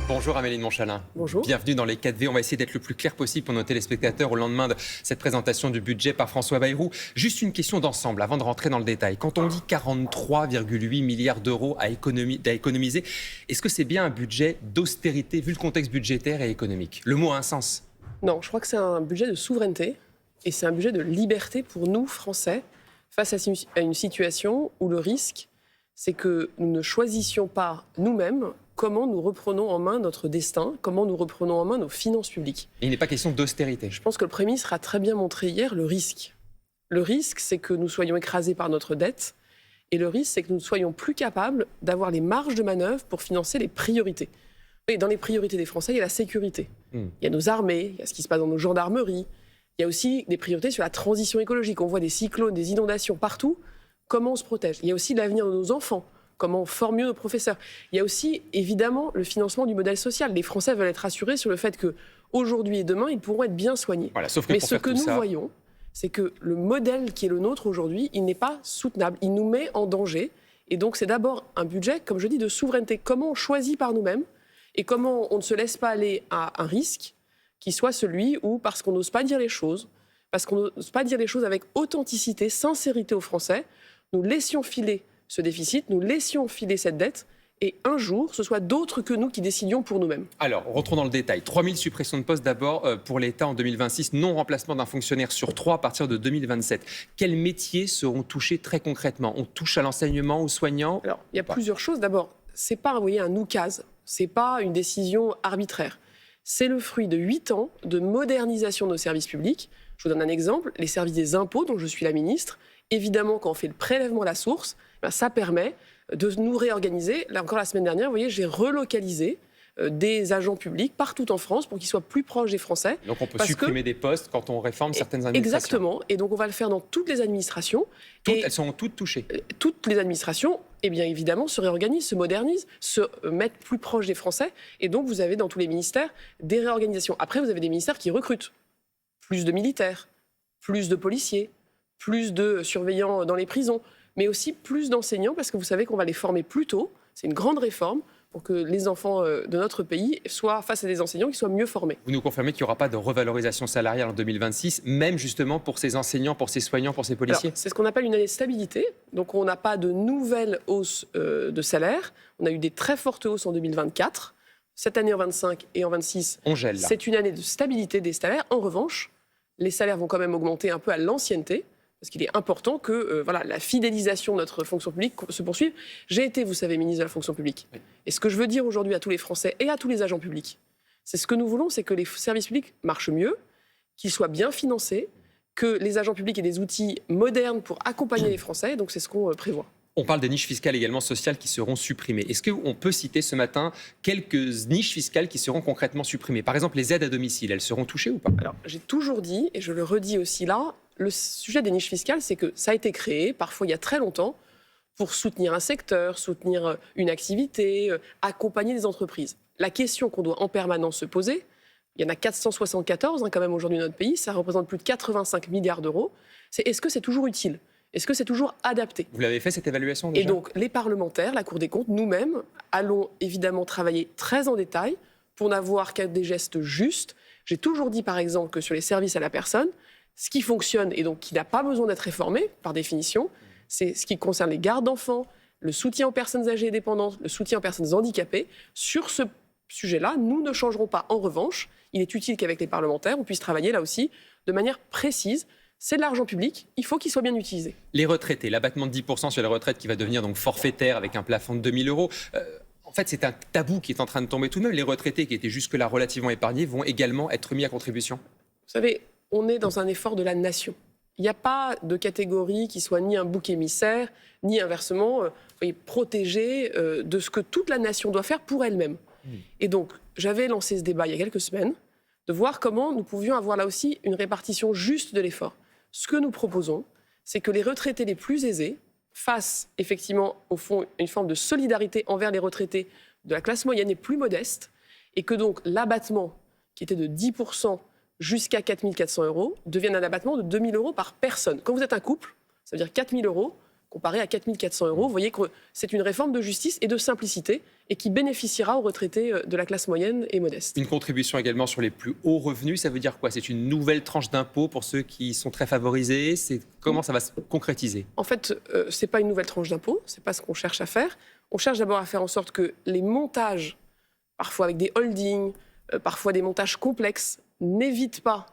Bonjour Amélie de Montchalin. Bonjour. Bienvenue dans les 4V. On va essayer d'être le plus clair possible pour nos téléspectateurs au lendemain de cette présentation du budget par François Bayrou. Juste une question d'ensemble avant de rentrer dans le détail. Quand on dit 43,8 milliards d'euros à économiser, est-ce que c'est bien un budget d'austérité vu le contexte budgétaire et économique? Le mot a un sens. Non, je crois que c'est un budget de souveraineté et c'est un budget de liberté pour nous, Français, face à une situation où le risque, c'est que nous ne choisissions pas nous-mêmes comment nous reprenons en main notre destin, comment nous reprenons en main nos finances publiques. Et il n'est pas question d'austérité. Je pense que le Premier ministre a très bien montré hier le risque. Le risque, c'est que nous soyons écrasés par notre dette et le risque, c'est que nous ne soyons plus capables d'avoir les marges de manœuvre pour financer les priorités. Et dans les priorités des Français, il y a la sécurité. Il y a nos armées, il y a ce qui se passe dans nos gendarmeries. Il y a aussi des priorités sur la transition écologique. On voit des cyclones, des inondations partout. Comment on se protège? Il y a aussi l'avenir de nos enfants. Comment on forme mieux nos professeurs? Il y a aussi, évidemment, le financement du modèle social. Les Français veulent être rassurés sur le fait qu'aujourd'hui et demain, ils pourront être bien soignés. Voilà, sauf que mais pour ce faire que tout nous ça, voyons, c'est que le modèle qui est le nôtre aujourd'hui, il n'est pas soutenable. Il nous met en danger. Et donc, c'est d'abord un budget, comme je dis, de souveraineté. Comment on choisit par nous-mêmes et comment on ne se laisse pas aller à un risque qui soit celui où, parce qu'on n'ose pas dire les choses, parce qu'on n'ose pas dire les choses avec authenticité, sincérité aux Français, nous laissions filer ce déficit, nous laissions filer cette dette, et un jour, ce soit d'autres que nous qui décidions pour nous-mêmes. Alors, rentrons dans le détail. 3000 suppressions de postes d'abord pour l'État en 2026, non-remplacement d'un fonctionnaire sur 3 à partir de 2027. Quels métiers seront touchés très concrètement? On touche à l'enseignement, aux soignants? Alors, il y a plusieurs choses. D'abord, ce n'est pas un oukase, ce n'est pas une décision arbitraire. C'est le fruit de 8 ans de modernisation de nos services publics. Je vous donne un exemple, les services des impôts, dont je suis la ministre. Évidemment, quand on fait le prélèvement à la source, ça permet de nous réorganiser. Là encore, la semaine dernière, vous voyez, j'ai relocalisé des agents publics partout en France pour qu'ils soient plus proches des Français. Donc on peut supprimer des postes quand on réforme certaines administrations. Exactement. Et donc on va le faire dans toutes les administrations. Elles sont toutes touchées. Toutes les administrations, eh bien évidemment, se réorganisent, se modernisent, se mettent plus proches des Français. Et donc vous avez dans tous les ministères des réorganisations. Après, vous avez des ministères qui recrutent plus de militaires, plus de policiers, plus de surveillants dans les prisons, mais aussi plus d'enseignants, parce que vous savez qu'on va les former plus tôt. C'est une grande réforme pour que les enfants de notre pays soient face à des enseignants qui soient mieux formés. Vous nous confirmez qu'il n'y aura pas de revalorisation salariale en 2026, même justement pour ces enseignants, pour ces soignants, pour ces policiers? Alors, c'est ce qu'on appelle une année de stabilité. Donc on n'a pas de nouvelles hausses de salaire. On a eu des très fortes hausses en 2024. Cette année en 25 et en 26, on gèle là. C'est une année de stabilité des salaires. En revanche, les salaires vont quand même augmenter un peu à l'ancienneté, parce qu'il est important que la fidélisation de notre fonction publique se poursuive. J'ai été, vous savez, ministre de la fonction publique. Oui. Et ce que je veux dire aujourd'hui à tous les Français et à tous les agents publics, c'est ce que nous voulons, c'est que les services publics marchent mieux, qu'ils soient bien financés, que les agents publics aient des outils modernes pour accompagner les Français. Donc c'est ce qu'on prévoit. On parle des niches fiscales également sociales qui seront supprimées. Est-ce qu'on peut citer ce matin quelques niches fiscales qui seront concrètement supprimées? Par exemple, les aides à domicile, elles seront touchées ou pas? Alors, j'ai toujours dit, et je le redis aussi là, le sujet des niches fiscales, c'est que ça a été créé, parfois il y a très longtemps, pour soutenir un secteur, soutenir une activité, accompagner des entreprises. La question qu'on doit en permanence se poser, il y en a 474 quand même aujourd'hui dans notre pays, ça représente plus de 85 milliards d'euros, c'est est-ce que c'est toujours utile? Est-ce que c'est toujours adapté? Vous l'avez fait cette évaluation déjà? Et donc les parlementaires, la Cour des comptes, nous-mêmes, allons évidemment travailler très en détail pour n'avoir qu'à des gestes justes. J'ai toujours dit par exemple que sur les services à la personne, ce qui fonctionne et donc qui n'a pas besoin d'être réformé par définition, c'est ce qui concerne les gardes d'enfants, le soutien aux personnes âgées et dépendantes, le soutien aux personnes handicapées. Sur ce sujet-là, nous ne changerons pas. En revanche, il est utile qu'avec les parlementaires, on puisse travailler là aussi de manière précise. C'est de l'argent public, il faut qu'il soit bien utilisé. Les retraités, l'abattement de 10% sur les retraites qui va devenir donc forfaitaire avec un plafond de 2 000 €. En fait, c'est un tabou qui est en train de tomber tout de même. Les retraités qui étaient jusque-là relativement épargnés vont également être mis à contribution. Vous savez, on est dans un effort de la nation. Il n'y a pas de catégorie qui soit ni un bouc émissaire, ni inversement protégée de ce que toute la nation doit faire pour elle-même. Et donc, j'avais lancé ce débat il y a quelques semaines, de voir comment nous pouvions avoir là aussi une répartition juste de l'effort. Ce que nous proposons, c'est que les retraités les plus aisés fassent effectivement, au fond, une forme de solidarité envers les retraités de la classe moyenne et plus modeste, et que donc l'abattement, qui était de 10% jusqu'à 4 400 € devienne un abattement de 2 000 € par personne. Quand vous êtes un couple, ça veut dire 4 000 € comparé à 4 400 €. Vous voyez que c'est une réforme de justice et de simplicité et qui bénéficiera aux retraités de la classe moyenne et modeste. Une contribution également sur les plus hauts revenus, ça veut dire quoi? C'est une nouvelle tranche d'impôt pour ceux qui sont très favorisés? Comment ça va se concrétiser? En fait, ce n'est pas une nouvelle tranche d'impôt, ce n'est pas ce qu'on cherche à faire. On cherche d'abord à faire en sorte que les montages, parfois avec des holdings, parfois des montages complexes, n'évitent pas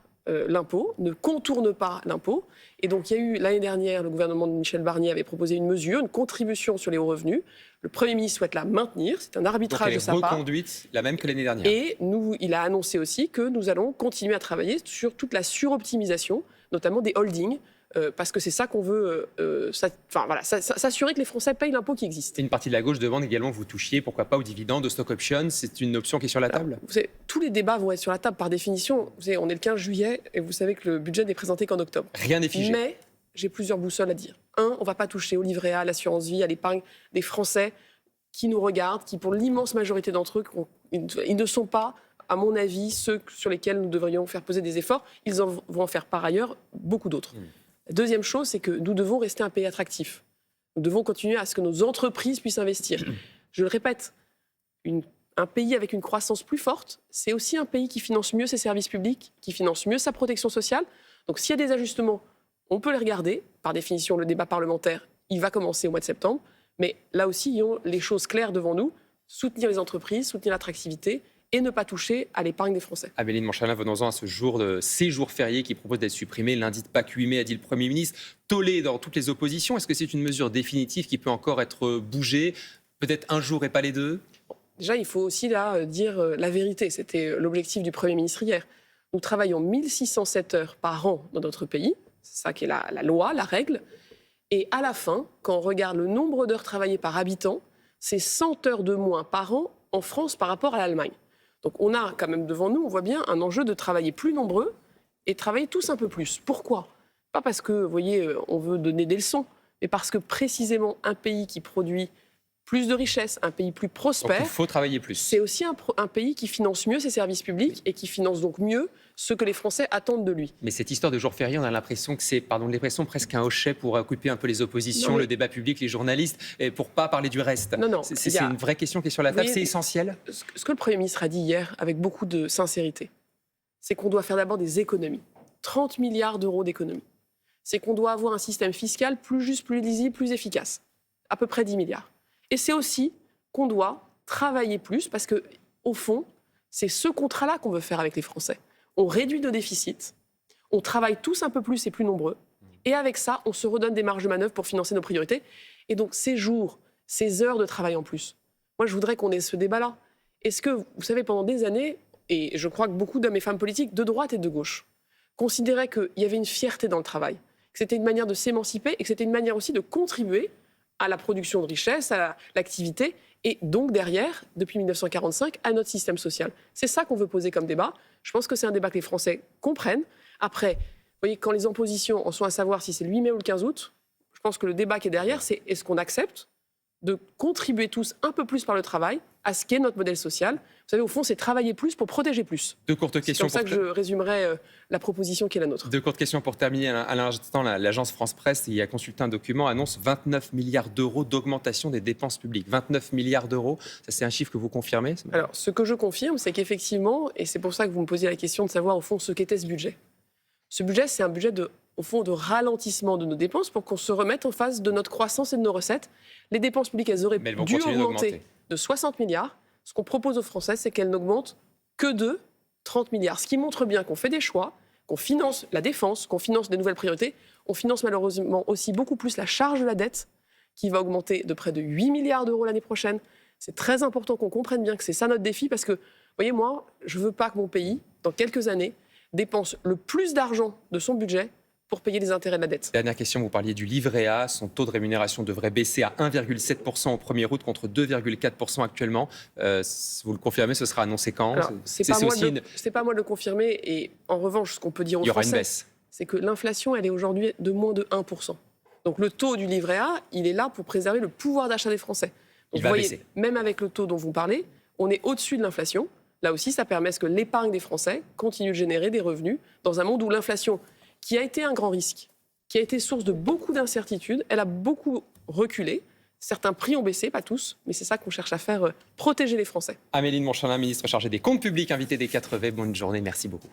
l'impôt, ne contournent pas l'impôt. Et donc, il y a eu l'année dernière, le gouvernement de Michel Barnier avait proposé une mesure, une contribution sur les hauts revenus. Le Premier ministre souhaite la maintenir. C'est un arbitrage de sa part. Donc, elle est reconduite, la même que l'année dernière. Et il a annoncé aussi que nous allons continuer à travailler sur toute la suroptimisation, notamment des holdings, parce que c'est ça qu'on veut, s'assurer que les Français payent l'impôt qui existe. Et une partie de la gauche demande également que vous touchiez, pourquoi pas, aux dividendes, aux stock options. C'est une option qui est sur la table? Vous savez, tous les débats vont être sur la table par définition. Vous savez, on est le 15 juillet et vous savez que le budget n'est présenté qu'en octobre. Rien n'est figé. Mais j'ai plusieurs boussoles à dire. On ne va pas toucher au livret A, à l'assurance vie, à l'épargne des Français qui nous regardent, qui pour l'immense majorité d'entre eux, ils ne sont pas, à mon avis, ceux sur lesquels nous devrions faire peser des efforts. Ils vont en faire par ailleurs beaucoup d'autres. La deuxième chose, c'est que nous devons rester un pays attractif. Nous devons continuer à ce que nos entreprises puissent investir. Je le répète, un pays avec une croissance plus forte, c'est aussi un pays qui finance mieux ses services publics, qui finance mieux sa protection sociale. Donc s'il y a des ajustements, on peut les regarder. Par définition, le débat parlementaire, il va commencer au mois de septembre. Mais là aussi, ils ont les choses claires devant nous. Soutenir les entreprises, soutenir l'attractivité et ne pas toucher à l'épargne des Français. Amélie de Montchalin, venons-en à ces jours fériés qui proposent d'être supprimés. Lundi de Pâques 8 mai, a dit le Premier ministre, tollé dans toutes les oppositions. Est-ce que c'est une mesure définitive qui peut encore être bougée? Peut-être un jour et pas les deux? Déjà, il faut aussi dire la vérité. C'était l'objectif du Premier ministre hier. Nous travaillons 1607 heures par an dans notre pays. C'est ça qui est la loi, la règle. Et à la fin, quand on regarde le nombre d'heures travaillées par habitant, c'est 100 heures de moins par an en France par rapport à l'Allemagne. Donc on a quand même devant nous, on voit bien, un enjeu de travailler plus nombreux et travailler tous un peu plus. Pourquoi? Pas parce que, vous voyez, on veut donner des leçons, mais parce que précisément un pays qui produit plus de richesses, un pays plus prospère. Donc il faut travailler plus. C'est aussi un pays qui finance mieux ses services publics et qui finance donc mieux ce que les Français attendent de lui. Mais cette histoire de jour férié, on a l'impression que c'est, presque un hochet pour occuper un peu les oppositions, le débat public, les journalistes, et pour pas parler du reste. Non, c'est une vraie question qui est sur la table, c'est essentiel. Ce que le Premier ministre a dit hier, avec beaucoup de sincérité, c'est qu'on doit faire d'abord des économies. 30 milliards d'euros d'économies. C'est qu'on doit avoir un système fiscal plus juste, plus lisible, plus efficace. À peu près 10 milliards. Et c'est aussi qu'on doit travailler plus, parce que, au fond, c'est ce contrat-là qu'on veut faire avec les Français. On réduit nos déficits, on travaille tous un peu plus et plus nombreux, et avec ça, on se redonne des marges de manœuvre pour financer nos priorités. Et donc, ces jours, ces heures de travail en plus, moi, je voudrais qu'on ait ce débat-là. Est-ce que, vous savez, pendant des années, et je crois que beaucoup d'hommes et femmes politiques, de droite et de gauche, considéraient qu'il y avait une fierté dans le travail, que c'était une manière de s'émanciper et que c'était une manière aussi de contribuer à la production de richesses, à l'activité, et donc derrière, depuis 1945, à notre système social. C'est ça qu'on veut poser comme débat. Je pense que c'est un débat que les Français comprennent. Après, vous voyez, quand les oppositions en sont à savoir si c'est le 8 mai ou le 15 août, je pense que le débat qui est derrière, c'est est-ce qu'on accepte de contribuer tous un peu plus par le travail à ce qu'est notre modèle social. Vous savez, au fond, c'est travailler plus pour protéger plus. Deux courtes questions. C'est comme ça que je résumerai la proposition qui est la nôtre. Deux courtes questions pour terminer. À l'instant, l'agence France-Presse, il a consulté un document, annonce 29 milliards d'euros d'augmentation des dépenses publiques. 29 milliards d'euros, ça c'est un chiffre que vous confirmez? Alors, ce que je confirme, c'est qu'effectivement, et c'est pour ça que vous me posiez la question de savoir au fond ce qu'était ce budget. Ce budget, c'est un budget au fond, de ralentissement de nos dépenses pour qu'on se remette en face de notre croissance et de nos recettes. Les dépenses publiques, elles auraient dû augmenter de 60 milliards. Ce qu'on propose aux Français, c'est qu'elles n'augmentent que de 30 milliards. Ce qui montre bien qu'on fait des choix, qu'on finance la défense, qu'on finance des nouvelles priorités. On finance malheureusement aussi beaucoup plus la charge de la dette, qui va augmenter de près de 8 milliards d'euros l'année prochaine. C'est très important qu'on comprenne bien que c'est ça notre défi, parce que, vous voyez, moi, je ne veux pas que mon pays, dans quelques années, dépense le plus d'argent de son budget pour payer les intérêts de la dette. Dernière question, vous parliez du livret A. Son taux de rémunération devrait baisser à 1,7% au 1er août contre 2,4% actuellement. Vous le confirmez, ce sera annoncé quand? Alors, c'est pas moi de le confirmer. Et en revanche, ce qu'on peut dire aux Français, c'est que l'inflation, elle est aujourd'hui de moins de 1%. Donc le taux du livret A, il est là pour préserver le pouvoir d'achat des Français. Donc, vous voyez, même avec le taux dont vous parlez, on est au-dessus de l'inflation. Là aussi, ça permet que l'épargne des Français continue de générer des revenus dans un monde où l'inflation, qui a été un grand risque, qui a été source de beaucoup d'incertitudes. Elle a beaucoup reculé. Certains prix ont baissé, pas tous, mais c'est ça qu'on cherche à faire, protéger les Français. Amélie de Montchalin, ministre chargée des comptes publics, invitée des 4V. Bonne journée, merci beaucoup.